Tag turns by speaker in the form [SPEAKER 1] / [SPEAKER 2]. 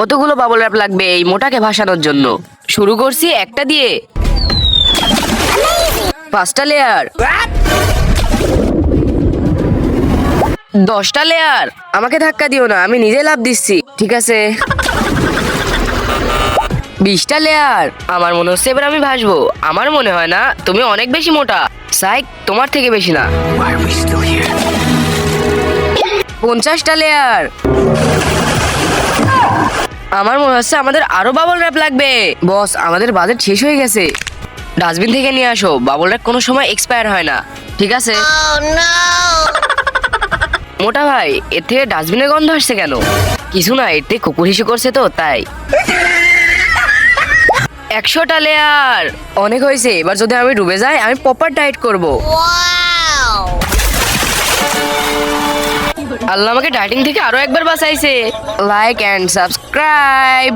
[SPEAKER 1] কতগুলো bubble wrap লাগবে এই মোটাকে ভাসানোর জন্য? শুরু করছি একটা দিয়ে। 5টা লেয়ার, 10টা লেয়ার। আমাকে ধাক্কা দিও না, আমি নিজে লাভ দিচ্ছি। ঠিক আছে, 20টা লেয়ার। আমার মনে হচ্ছে এবার আমি ভাসবো। আমার মনে হয় না, তুমি অনেক বেশি মোটা। সাইক, তোমার থেকে বেশি না। 50টা লেয়ার। আমার মনে হচ্ছে আমাদের আরো বাবল র্যাপ লাগবে। বস, আমাদের বাজেট শেষ হয়ে গেছে। ডাস্টবিন থেকে নিয়ে আসো, বাবল র্যাপ কোনো সময় এক্সপায়ার হয় না। ঠিক আছে। মোটা ভাই, এর থেকে ডাস্টবিনের গন্ধ আসছে কেন? কিছু না, এর থেকে কুকুর হিসু করছে তো তাই। 100টা লেয়ার। অনেক হয়েছে, এবার যদি আমি ডুবে যাই আমি প্রপার ডায়েট করব। আল্লাহ আমাকে ডায়েটিং থেকে আরো একবার বাঁচাইছে। Like and subscribe.